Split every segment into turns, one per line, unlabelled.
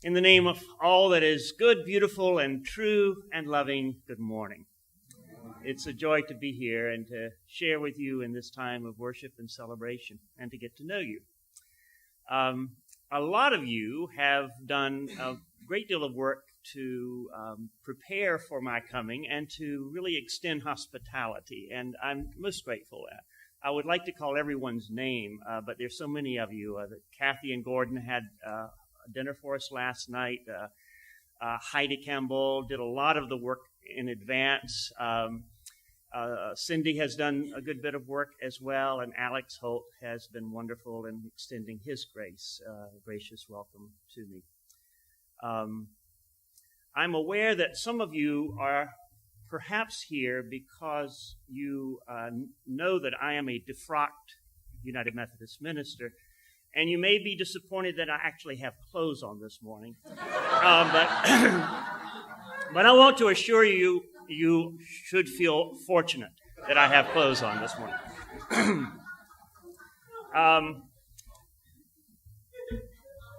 In the name of all that is good, beautiful, and true and loving, good morning. It's a joy to be here and to share with you in this time of worship and celebration and to get to know you. A lot of you have done a great deal of work to prepare for my coming and to really extend hospitality, and I'm most grateful. I would like to call everyone's name, but there's so many of you. Kathy and Gordon had dinner for us last night. Heidi Campbell did a lot of the work in advance. Cindy has done a good bit of work as well, and Alex Holt has been wonderful in extending his gracious welcome to me. I'm aware that some of you are perhaps here because you know that I am a defrocked United Methodist minister, and you may be disappointed that I actually have clothes on this morning. But I want to assure you, you should feel fortunate that I have clothes on this morning.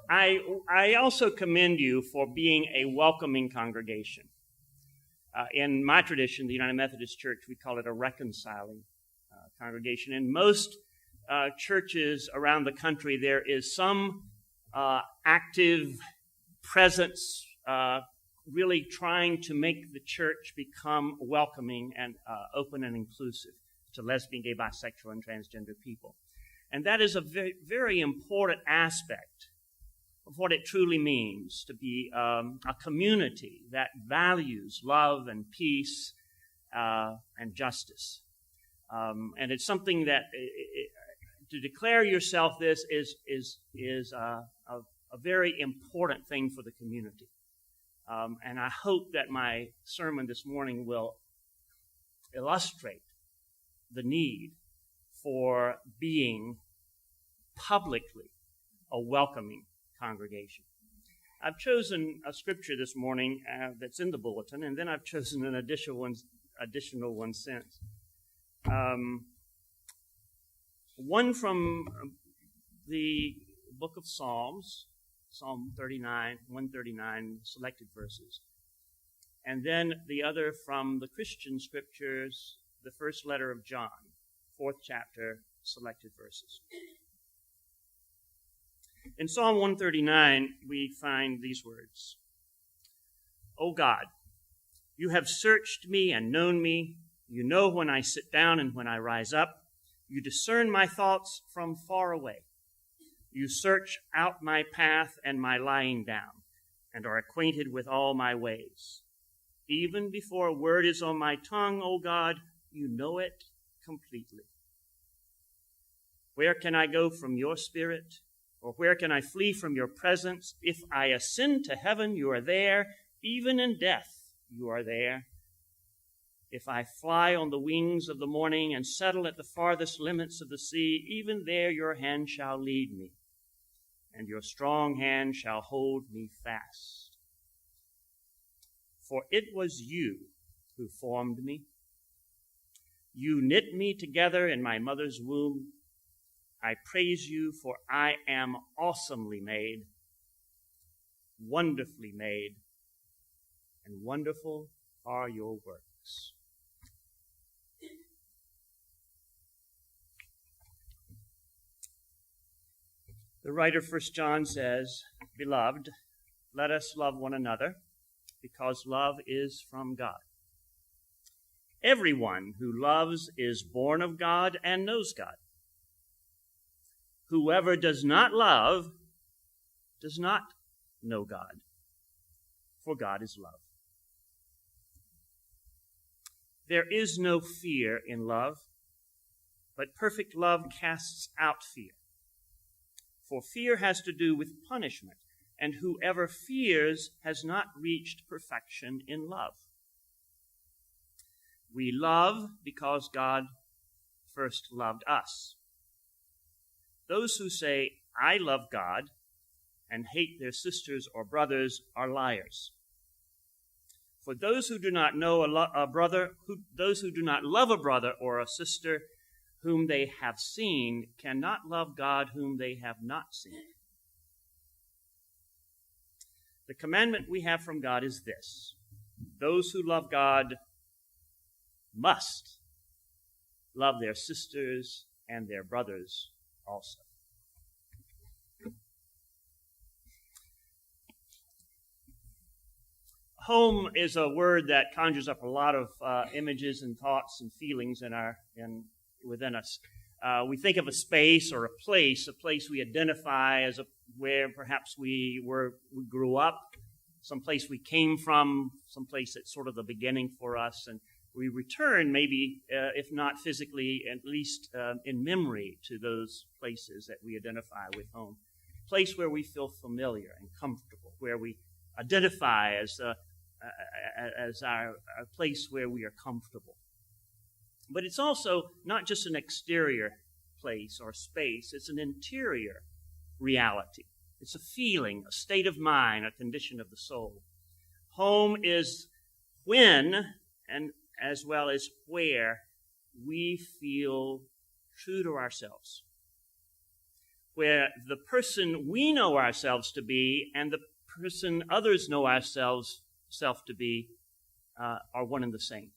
I also commend you for being a welcoming congregation. In my tradition, the United Methodist Church, we call it a reconciling congregation. In most churches around the country, there is some active presence really trying to make the church become welcoming and open and inclusive to lesbian, gay, bisexual, and transgender people. And that is a very, very important aspect of what it truly means to be a community that values love and peace and justice. And it's something that to declare yourself this is a very important thing for the community. And I hope that my sermon this morning will illustrate the need for being publicly a welcoming congregation. I've chosen a scripture this morning that's in the bulletin, and then I've chosen an additional one since. One from the book of Psalms, Psalm 139, selected verses. And then the other from the Christian scriptures, the first letter of John, 4th chapter, selected verses. In Psalm 139, we find these words. O God, you have searched me and known me. You know when I sit down and when I rise up. You discern my thoughts from far away. You search out my path and my lying down, and are acquainted with all my ways. Even before a word is on my tongue, O God, you know it completely. Where can I go from your spirit? Or where can I flee from your presence? If I ascend to heaven, you are there. Even in death, you are there. If I fly on the wings of the morning and settle at the farthest limits of the sea, even there your hand shall lead me, and your strong hand shall hold me fast. For it was you who formed me. You knit me together in my mother's womb. I praise you, for I am awesomely made, wonderfully made, and wonderful are your works. The writer 1 John says, Beloved, let us love one another, because love is from God. Everyone who loves is born of God and knows God. Whoever does not love does not know God, for God is love. There is no fear in love, but perfect love casts out fear. For fear has to do with punishment, and whoever fears has not reached perfection in love. We love because God first loved us. Those who say, I love God, and hate their sisters or brothers are liars. For those who do not know those who do not love a brother or a sister whom they have seen cannot love God whom they have not seen. The commandment we have from God is this: those who love God must love their sisters and their brothers also. Home is a word that conjures up a lot of images and thoughts and feelings within us. We think of a space or a place we identify as where perhaps we grew up, some place we came from, some place that's sort of the beginning for us, and we return maybe, if not physically, at least in memory to those places that we identify with home. A place where we feel familiar and comfortable, where we identify as our place where we are comfortable. But it's also not just an exterior place or space, it's an interior reality. It's a feeling, a state of mind, a condition of the soul. Home is when, and as well as where, we feel true to ourselves. Where the person we know ourselves to be and the person others know ourselves to be are one and the same.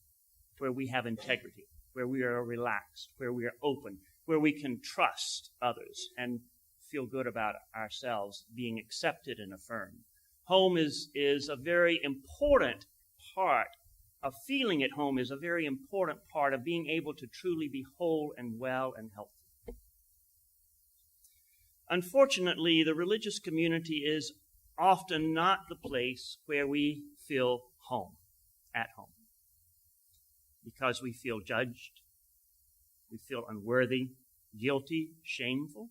Where we have integrity, where we are relaxed, where we are open, where we can trust others and feel good about ourselves, being accepted and affirmed. Home is a very important part of feeling at home, is a very important part of being able to truly be whole and well and healthy. Unfortunately, the religious community is often not the place where we feel at home. Because we feel judged, we feel unworthy, guilty, shameful.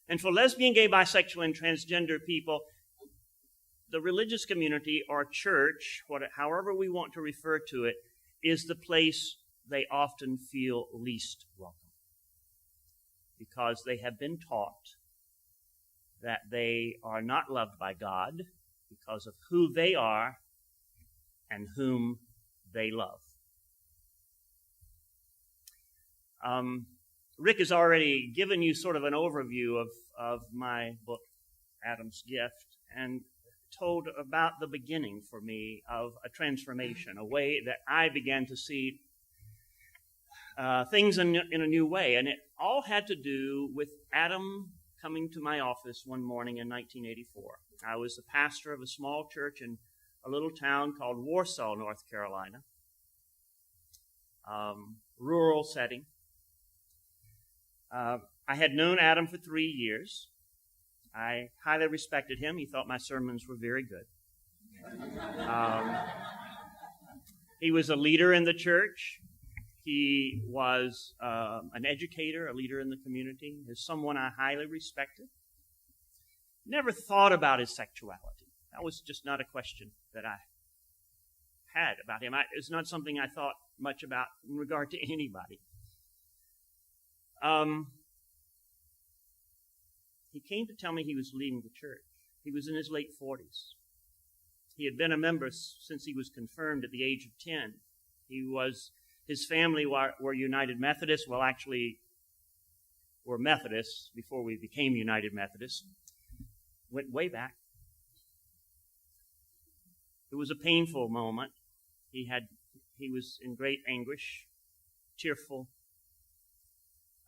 And for lesbian, gay, bisexual, and transgender people, the religious community or church, however we want to refer to it, is the place they often feel least welcome. Because they have been taught that they are not loved by God because of who they are and whom they love. Rick has already given you sort of an overview of my book, Adam's Gift, and told about the beginning for me of a transformation, a way that I began to see things in a new way. And it all had to do with Adam coming to my office one morning in 1984. I was the pastor of a small church in a little town called Warsaw, North Carolina. Rural setting. I had known Adam for 3 years. I highly respected him. He thought my sermons were very good. He was a leader in the church. He was an educator, a leader in the community. He's someone I highly respected. Never thought about his sexuality. That was just not a question that I had about him. It's not something I thought much about in regard to anybody. He came to tell me he was leaving the church. He was in his late 40s. He had been a member since he was confirmed at the age of 10. His family were United Methodists. Well, actually, were Methodists before we became United Methodists. Went way back. It was a painful moment. He was in great anguish, tearful,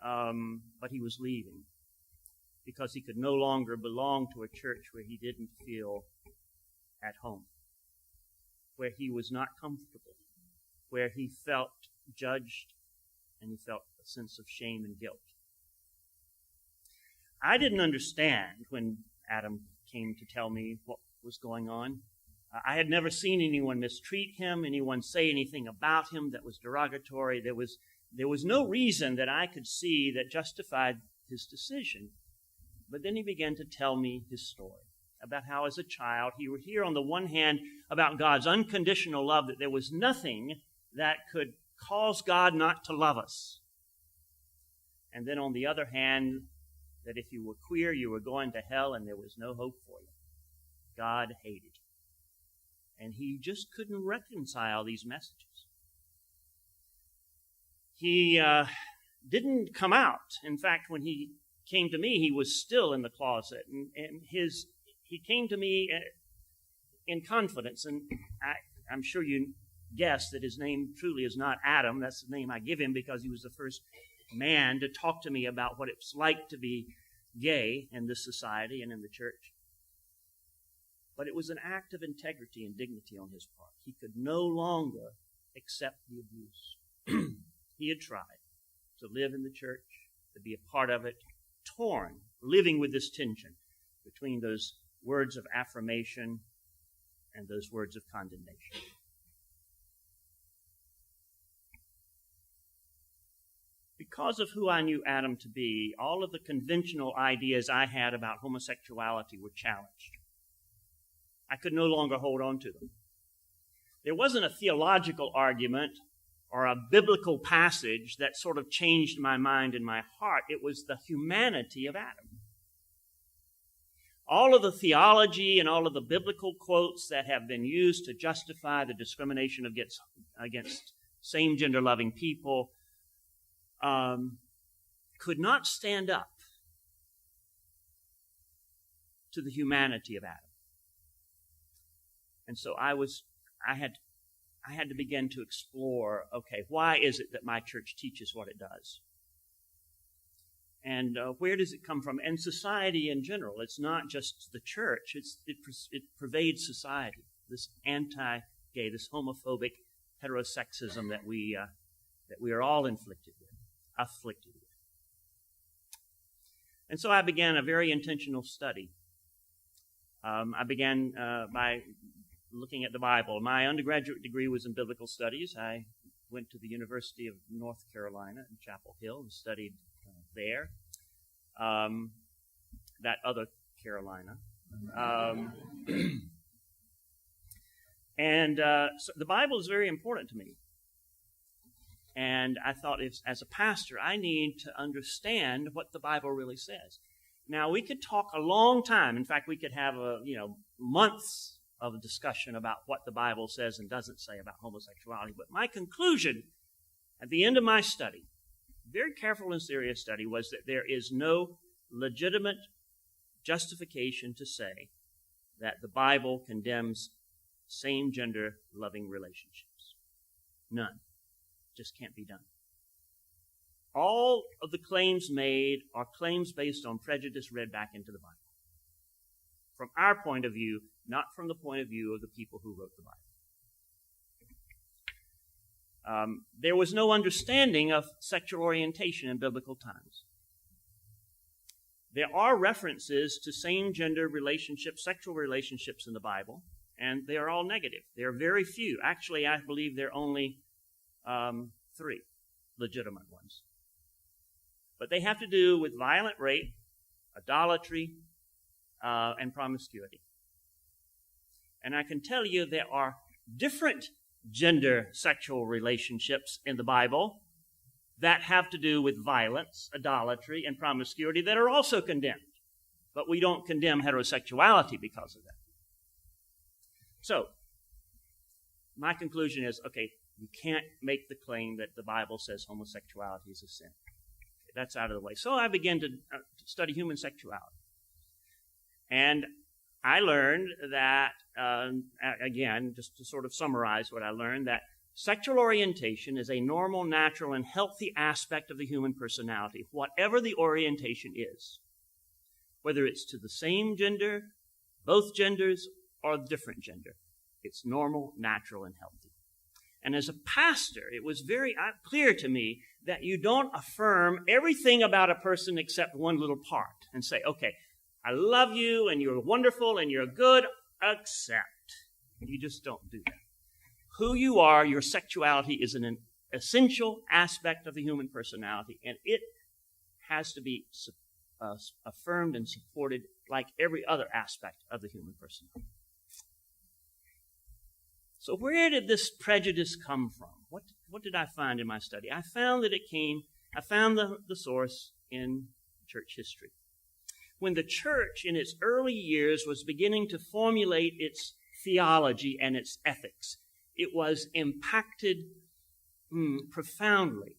but he was leaving because he could no longer belong to a church where he didn't feel at home, where he was not comfortable, where he felt judged and he felt a sense of shame and guilt. I didn't understand when Adam came to tell me what was going on. I had never seen anyone mistreat him, anyone say anything about him that was derogatory. There was no reason that I could see that justified his decision. But then he began to tell me his story about how as a child he would hear on the one hand about God's unconditional love, that there was nothing that could cause God not to love us. And then on the other hand, that if you were queer, you were going to hell and there was no hope for you. God hated you. And he just couldn't reconcile these messages. He didn't come out. In fact, when he came to me, he was still in the closet. And he he came to me in confidence, and I'm sure you guess that his name truly is not Adam. That's the name I give him because he was the first man to talk to me about what it's like to be gay in this society and in the church. But it was an act of integrity and dignity on his part. He could no longer accept the abuse. He had tried to live in the church, to be a part of it, torn, living with this tension between those words of affirmation and those words of condemnation. Because of who I knew Adam to be, all of the conventional ideas I had about homosexuality were challenged. I could no longer hold on to them. There wasn't a theological argument or a biblical passage that sort of changed my mind and my heart. It was the humanity of Adam. All of the theology and all of the biblical quotes that have been used to justify the discrimination against same-gender loving people could not stand up to the humanity of Adam. And so I had to begin to explore, okay, why is it that my church teaches what it does? And where does it come from? And society in general. It's not just the church. It pervades society, this anti-gay, this homophobic heterosexism that we are all afflicted with. And so I began a very intentional study. I began by looking at the Bible. My undergraduate degree was in biblical studies. I went to the University of North Carolina in Chapel Hill and studied there. That other Carolina. So the Bible is very important to me. And I thought, as a pastor, I need to understand what the Bible really says. Now, we could talk a long time. In fact, we could have months of a discussion about what the Bible says and doesn't say about homosexuality. But my conclusion at the end of my study, very careful and serious study, was that there is no legitimate justification to say that the Bible condemns same-gender loving relationships. None. Just can't be done. All of the claims made are claims based on prejudice read back into the Bible. From our point of view, not from the point of view of the people who wrote the Bible. There was no understanding of sexual orientation in biblical times. There are references to same-gender relationships, sexual relationships in the Bible, and they are all negative. There are very few. Actually, I believe there are only 3 legitimate ones. But they have to do with violent rape, idolatry, and promiscuity. And I can tell you there are different gender sexual relationships in the Bible that have to do with violence, idolatry, and promiscuity that are also condemned. But we don't condemn heterosexuality because of that. So, my conclusion is, okay, you can't make the claim that the Bible says homosexuality is a sin. Okay, that's out of the way. So I began to study human sexuality. And I learned that, again, just to sort of summarize what I learned, that sexual orientation is a normal, natural, and healthy aspect of the human personality, whatever the orientation is, whether it's to the same gender, both genders, or a different gender. It's normal, natural, and healthy. And as a pastor, it was very clear to me that you don't affirm everything about a person except one little part and say, okay, I love you, and you're wonderful, and you're good, except. You just don't do that. Who you are, your sexuality is an essential aspect of the human personality, and it has to be affirmed and supported like every other aspect of the human personality. So where did this prejudice come from? What did I find in my study? I found the source in church history. When the church in its early years was beginning to formulate its theology and its ethics, it was impacted profoundly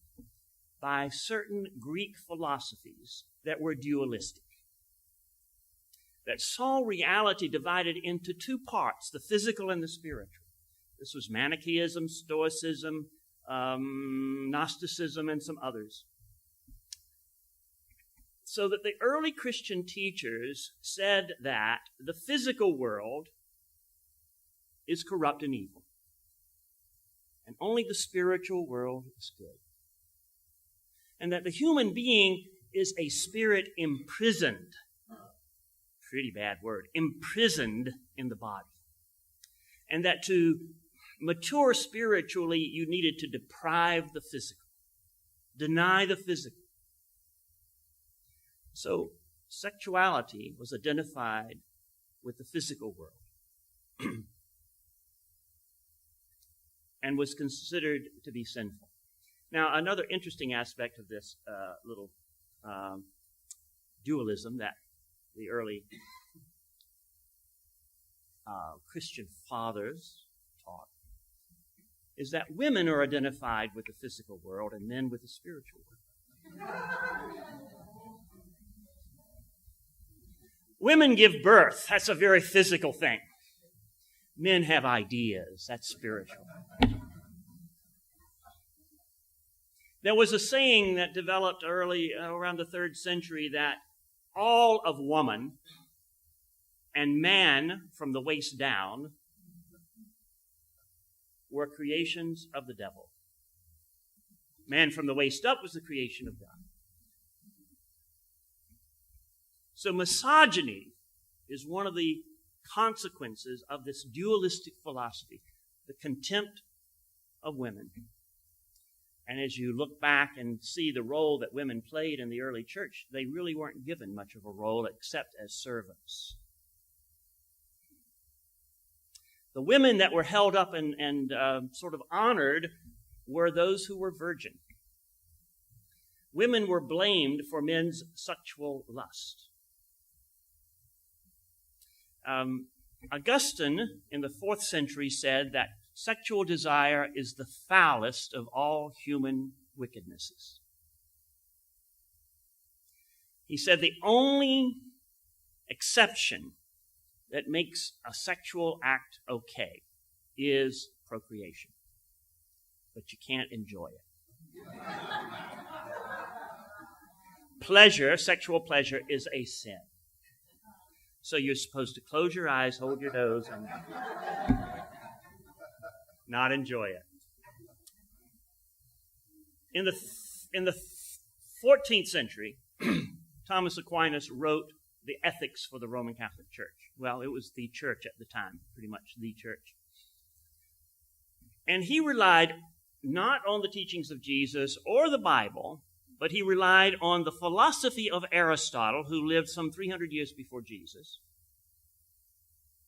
by certain Greek philosophies that were dualistic. that saw reality divided into two parts, the physical and the spiritual. This was Manichaeism, Stoicism, Gnosticism, and some others. So that the early Christian teachers said that the physical world is corrupt and evil, and only the spiritual world is good. And that the human being is a spirit imprisoned, pretty bad word, imprisoned in the body. And that to mature spiritually, you needed to deprive the physical, deny the physical. So sexuality was identified with the physical world and was considered to be sinful. Now, another interesting aspect of this little dualism that the early Christian fathers taught is that women are identified with the physical world and men with the spiritual world. Women give birth. That's a very physical thing. Men have ideas. That's spiritual. There was a saying that developed early, around the 3rd century, that all of woman and man from the waist down were creations of the devil. Man from the waist up was the creation of God. So misogyny is one of the consequences of this dualistic philosophy, the contempt of women. And as you look back and see the role that women played in the early church, they really weren't given much of a role except as servants. The women that were held up and sort of honored were those who were virgin. Women were blamed for men's sexual lust. Augustine in the 4th century said that sexual desire is the foulest of all human wickednesses. He said the only exception that makes a sexual act okay is procreation. But you can't enjoy it. Pleasure, sexual pleasure, is a sin. So you're supposed to close your eyes, hold your nose, and not enjoy it. In the 14th century, Thomas Aquinas wrote the Ethics for the Roman Catholic Church. Well, it was the church at the time, pretty much the church. And he relied not on the teachings of Jesus or the Bible, but he relied on the philosophy of Aristotle, who lived some 300 years before Jesus.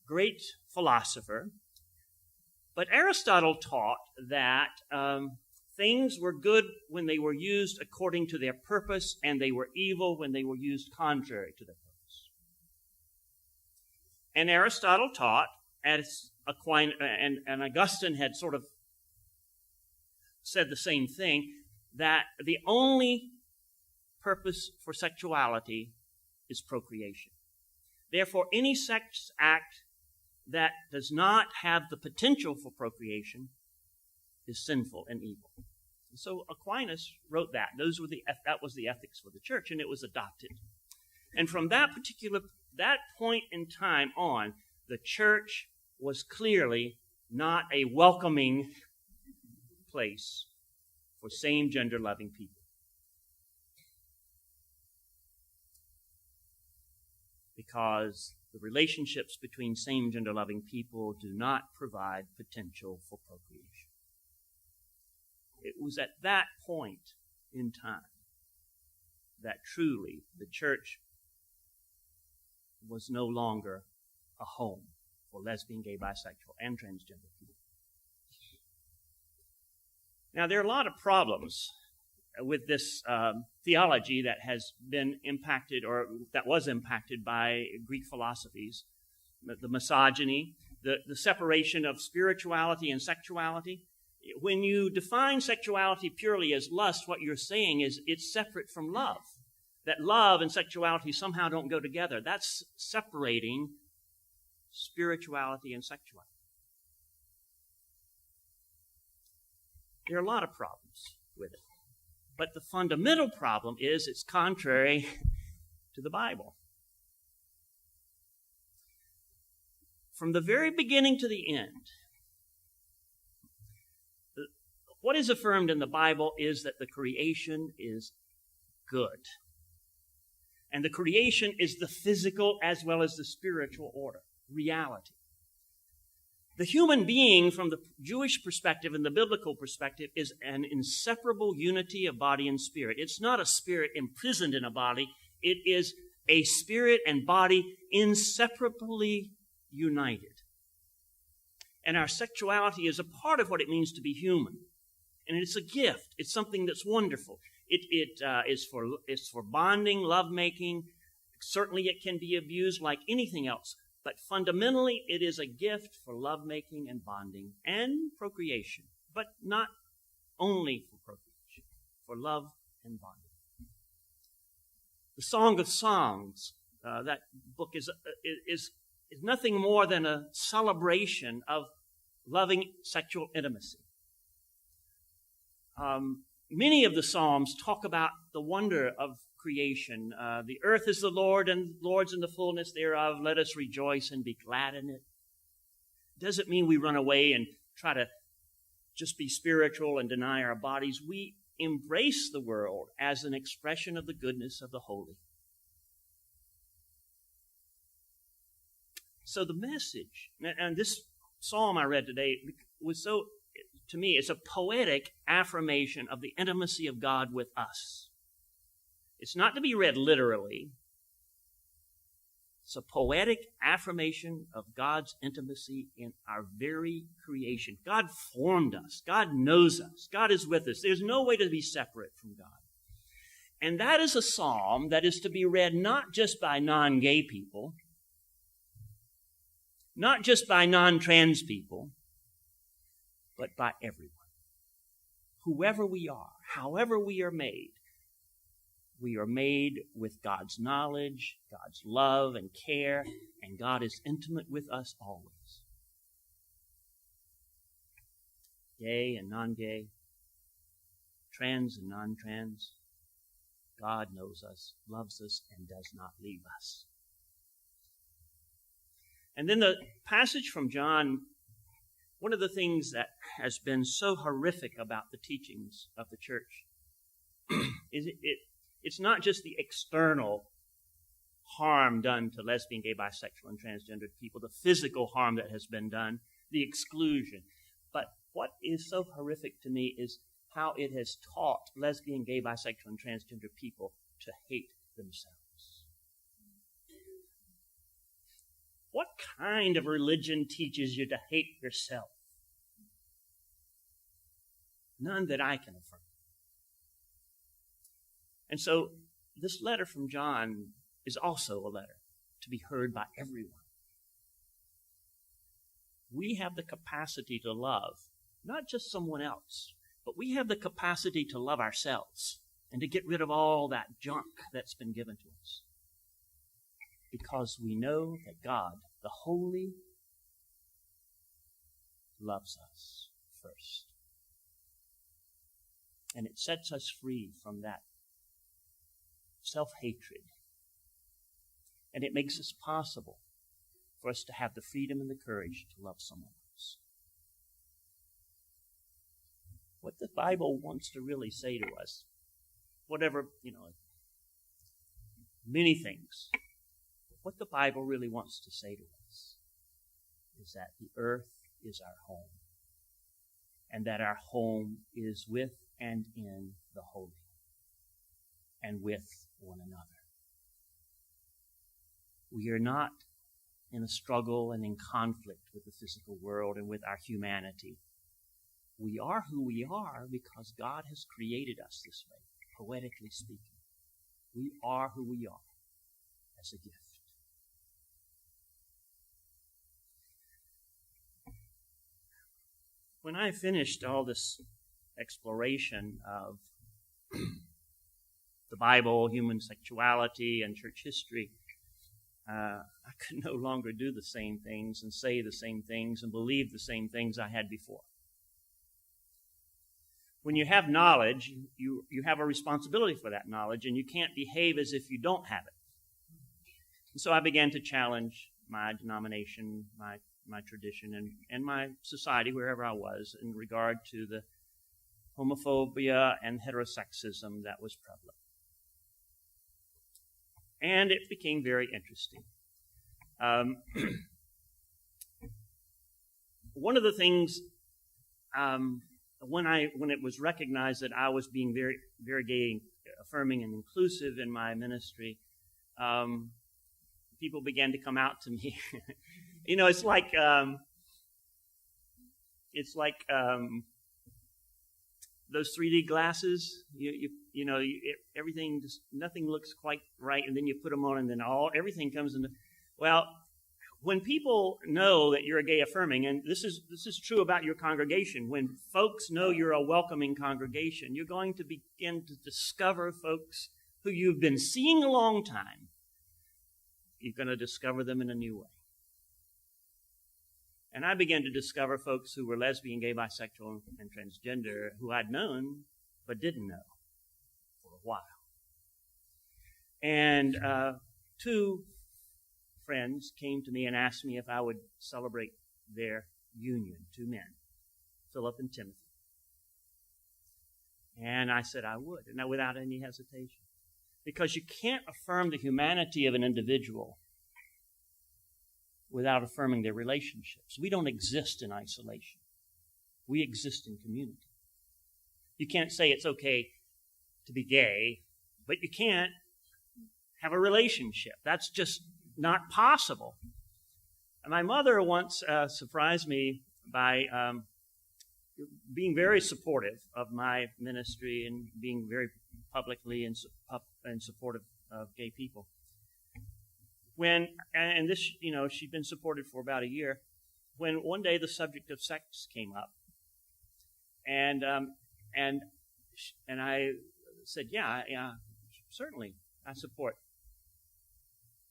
Great philosopher. But Aristotle taught that things were good when they were used according to their purpose, and they were evil when they were used contrary to their purpose. And Aristotle taught, as Aquinas and Augustine had sort of said the same thing, that the only purpose for sexuality is procreation. Therefore, any sex act that does not have the potential for procreation is sinful and evil. And so Aquinas wrote that. That was the ethics for the church, and it was adopted. And from that point in time on, the church was clearly not a welcoming place for same-gender loving people. Because the relationships between same-gender loving people do not provide potential for procreation. It was at that point in time that truly the church was no longer a home for lesbian, gay, bisexual, and transgender people. Now, there are a lot of problems with this theology that has been impacted, or that was impacted by Greek philosophies. The misogyny, the separation of spirituality and sexuality. When you define sexuality purely as lust, what you're saying is it's separate from love. that love and sexuality somehow don't go together. That's separating spirituality and sexuality. There are a lot of problems with it. But the fundamental problem is it's contrary to the Bible. From the very beginning to the end, what is affirmed in the Bible is that the creation is good. And the creation is the physical as well as the spiritual order, reality. The human being, from the Jewish perspective and the biblical perspective, is an inseparable unity of body and spirit. It's not a spirit imprisoned in a body. It is a spirit and body inseparably united. And our sexuality is a part of what it means to be human. And it's a gift. It's something that's wonderful. It is for bonding, lovemaking. Certainly it can be abused like anything else. But fundamentally, it is a gift for lovemaking and bonding and procreation. But not only for procreation, for love and bonding. The Song of Songs, that book is nothing more than a celebration of loving sexual intimacy. Many of the Psalms talk about the wonder of creation. The earth is the Lord, and Lord's in the fullness thereof. Let us rejoice and be glad in it. Doesn't mean we run away and try to just be spiritual and deny our bodies. We embrace the world as an expression of the goodness of the holy. So the message, and this psalm I read today was so, to me, it's a poetic affirmation of the intimacy of God with us. It's not to be read literally. It's a poetic affirmation of God's intimacy in our very creation. God formed us. God knows us. God is with us. There's no way to be separate from God. And that is a psalm that is to be read not just by non-gay people, not just by non-trans people, but by everyone. Whoever we are, however we are made with God's knowledge, God's love and care, and God is intimate with us always. Gay and non-gay, trans and non-trans, God knows us, loves us, and does not leave us. And then the passage from John, one of the things that has been so horrific about the teachings of the church is it's not just the external harm done to lesbian, gay, bisexual, and transgendered people, the physical harm that has been done, the exclusion. But what is so horrific to me is how it has taught lesbian, gay, bisexual, and transgender people to hate themselves. What kind of religion teaches you to hate yourself? None that I can affirm. And so this letter from John is also a letter to be heard by everyone. We have the capacity to love, not just someone else, but we have the capacity to love ourselves and to get rid of all that junk that's been given to us. Because we know that God, the holy, loves us first. And it sets us free from that self-hatred. And it makes it possible for us to have the freedom and the courage to love someone else. What the Bible wants to really say to us, whatever, many things, what the Bible really wants to say to us is that the earth is our home, and that our home is with and in the holy, and with one another. We are not in a struggle and in conflict with the physical world and with our humanity. We are who we are because God has created us this way, poetically speaking. We are who we are as a gift. When I finished all this exploration of the Bible, human sexuality, and church history, I could no longer do the same things and say the same things and believe the same things I had before. When you have knowledge, you have a responsibility for that knowledge, and you can't behave as if you don't have it. And so I began to challenge my denomination, my tradition, and my society, wherever I was, in regard to the homophobia and heterosexism that was prevalent. And it became very interesting. One of the things, when it was recognized that I was being very, very gay, affirming, and inclusive in my ministry, people began to come out to me. It's like those 3D glasses. Everything just, nothing looks quite right, and then you put them on, and then everything comes into. Well, when people know that you're a gay affirming, and this is true about your congregation, when folks know you're a welcoming congregation, you're going to begin to discover folks who you've been seeing a long time. You're going to discover them in a new way. And I began to discover folks who were lesbian, gay, bisexual, and transgender who I'd known but didn't know for a while. And two friends came to me and asked me if I would celebrate their union, two men, Philip and Timothy. And I said I would, and without any hesitation. Because you can't affirm the humanity of an individual without affirming their relationships. We don't exist in isolation. We exist in community. You can't say it's okay to be gay, but you can't have a relationship. That's just not possible. And my mother once surprised me by being very supportive of my ministry and being very publicly and supportive of gay people. She'd been supported for about a year. When one day the subject of sex came up, and I said, yeah, certainly, I support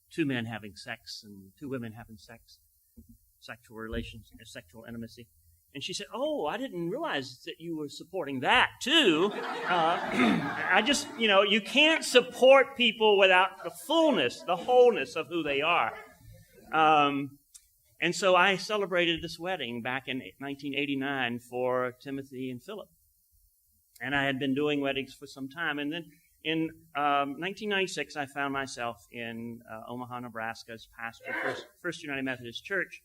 two men having sex and two women having sex, sexual relations, sexual intimacy. And she said, oh, I didn't realize that you were supporting that too. You can't support people without the fullness, the wholeness of who they are. And so I celebrated this wedding back in 1989 for Timothy and Philip. And I had been doing weddings for some time. And then in 1996, I found myself in Omaha, Nebraska as pastor of First United Methodist Church.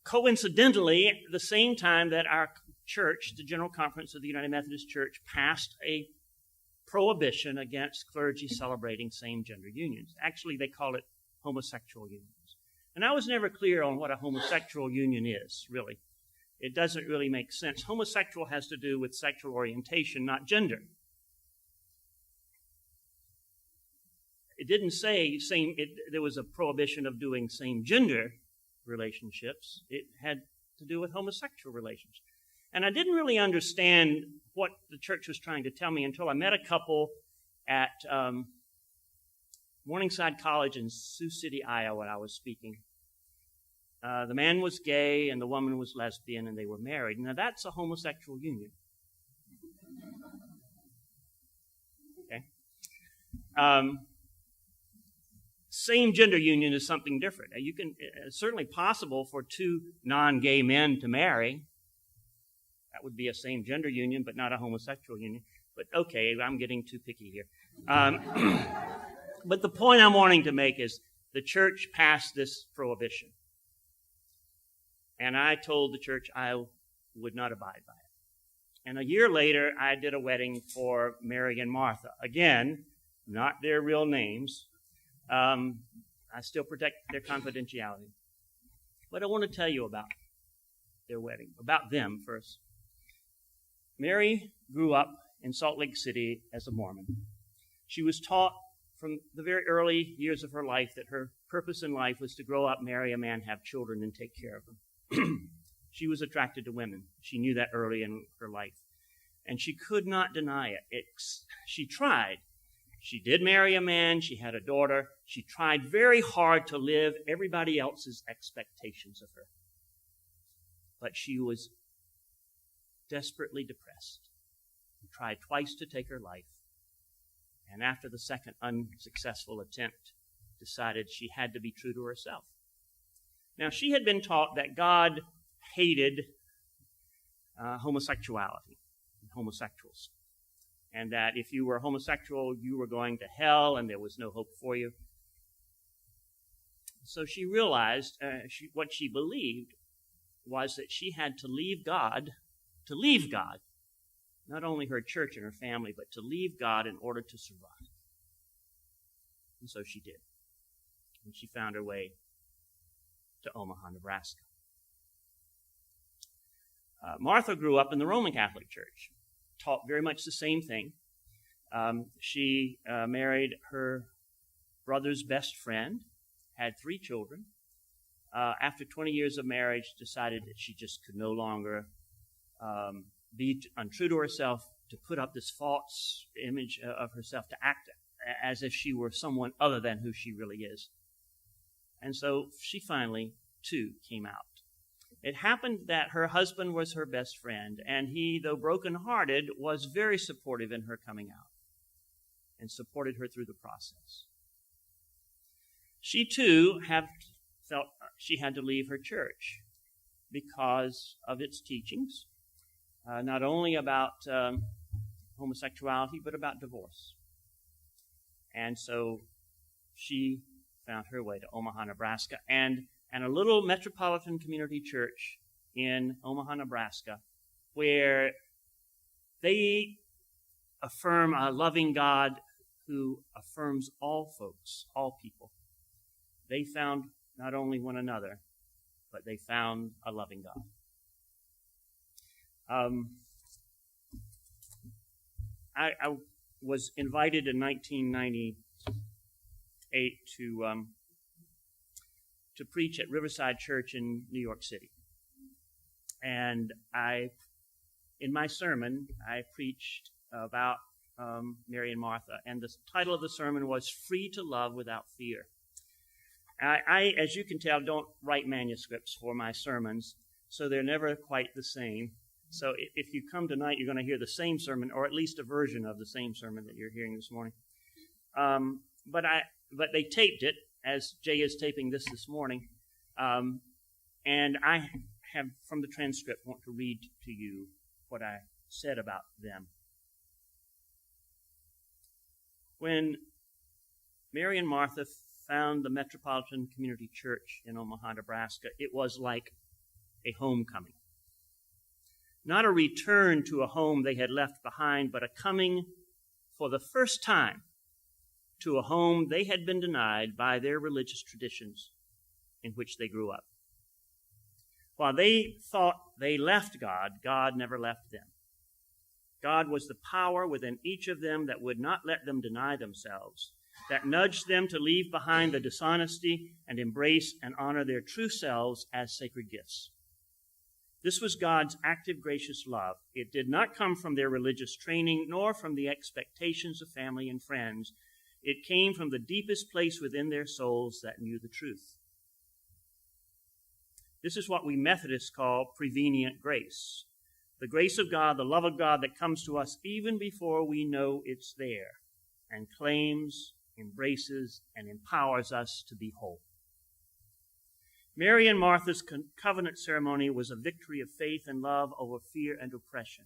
Coincidentally, the same time that our church, the General Conference of the United Methodist Church, passed a prohibition against clergy celebrating same-gender unions. Actually, they call it homosexual unions. And I was never clear on what a homosexual union is, really. It doesn't really make sense. Homosexual has to do with sexual orientation, not gender. It didn't say there was a prohibition of doing same-gender relationships. It had to do with homosexual relations. And I didn't really understand what the church was trying to tell me until I met a couple at Morningside College in Sioux City, Iowa. I was speaking. The man was gay and the woman was lesbian, and they were married. Now that's a homosexual union. Okay. Same-gender union is something different. It's certainly possible for two non-gay men to marry. That would be a same-gender union, but not a homosexual union. But okay, I'm getting too picky here. But the point I'm wanting to make is the church passed this prohibition. And I told the church I would not abide by it. And a year later, I did a wedding for Mary and Martha. Again, not their real names. I still protect their confidentiality. But I want to tell you about their wedding, about them first. Mary grew up in Salt Lake City as a Mormon. She was taught from the very early years of her life that her purpose in life was to grow up, marry a man, have children, and take care of them. She was attracted to women. She knew that early in her life. And she could not deny it. She tried. She did marry a man. She had a daughter. She tried very hard to live everybody else's expectations of her. But she was desperately depressed and tried twice to take her life. And after the second unsuccessful attempt, decided she had to be true to herself. Now, she had been taught that God hated homosexuality and homosexuals, and that if you were homosexual, you were going to hell and there was no hope for you. So she realized what she believed was that she had to leave God, not only her church and her family, but to leave God in order to survive. And so she did. And she found her way to Omaha, Nebraska. Martha grew up in the Roman Catholic Church, taught very much the same thing. She married her brother's best friend, had 3 children. After 20 years of marriage, decided that she just could no longer be untrue to herself, to put up this false image of herself, to act as if she were someone other than who she really is. And so she finally, too, came out. It happened that her husband was her best friend, and he, though brokenhearted, was very supportive in her coming out and supported her through the process. She, too, felt she had to leave her church because of its teachings, not only about homosexuality, but about divorce. And so she found her way to Omaha, Nebraska, and a little metropolitan community church in Omaha, Nebraska, where they affirm a loving God who affirms all folks, all people. They found not only one another, but they found a loving God. I was invited in 1998 to preach at Riverside Church in New York City. And in my sermon, I preached about Mary and Martha, and the title of the sermon was Free to Love Without Fear. I, as you can tell, don't write manuscripts for my sermons, so they're never quite the same. So if you come tonight, you're going to hear the same sermon, or at least a version of the same sermon that you're hearing this morning. But they taped it, as Jay is taping this morning, and I have, from the transcript, want to read to you what I said about them. When Mary and Martha found the Metropolitan Community Church in Omaha, Nebraska, it was like a homecoming. Not a return to a home they had left behind, but a coming for the first time to a home they had been denied by their religious traditions in which they grew up. While they thought they left God, God never left them. God was the power within each of them that would not let them deny themselves, that nudged them to leave behind the dishonesty and embrace and honor their true selves as sacred gifts. This was God's active, gracious love. It did not come from their religious training, nor from the expectations of family and friends. It came from the deepest place within their souls that knew the truth. This is what we Methodists call prevenient grace. The grace of God, the love of God that comes to us even before we know it's there, and claims, embraces, and empowers us to be whole. Mary and Martha's covenant ceremony was a victory of faith and love over fear and oppression.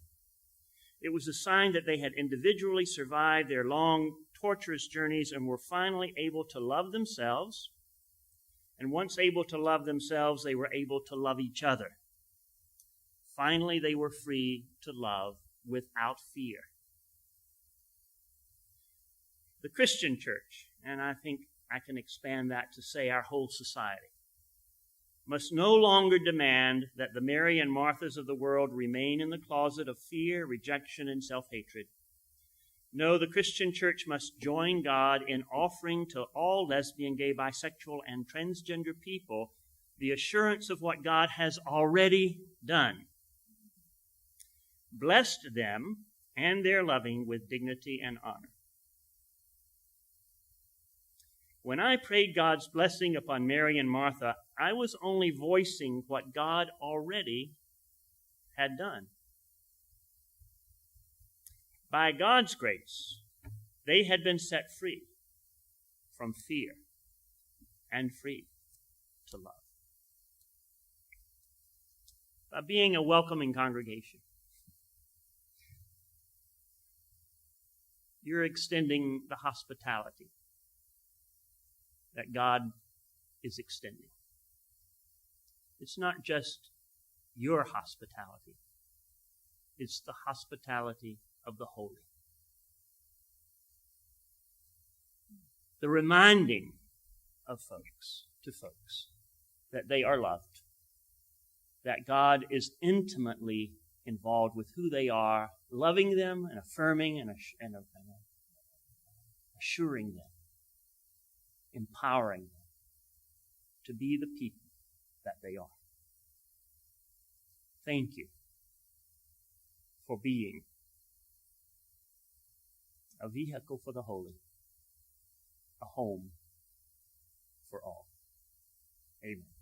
It was a sign that they had individually survived their long, torturous journeys and were finally able to love themselves. And once able to love themselves, they were able to love each other. Finally, they were free to love without fear. The Christian church, and I think I can expand that to say our whole society, must no longer demand that the Mary and Marthas of the world remain in the closet of fear, rejection, and self-hatred. No, the Christian church must join God in offering to all lesbian, gay, bisexual, and transgender people the assurance of what God has already done. Blessed them and their loving with dignity and honor. When I prayed God's blessing upon Mary and Martha, I was only voicing what God already had done. By God's grace, they had been set free from fear and free to love. By being a welcoming congregation, you're extending the hospitality that God is extending. It's not just your hospitality. It's the hospitality of the holy. The reminding of folks that they are loved, that God is intimately involved with who they are, loving them and affirming and assuring them, empowering them to be the people that they are. Thank you for being a vehicle for the holy, a home for all. Amen.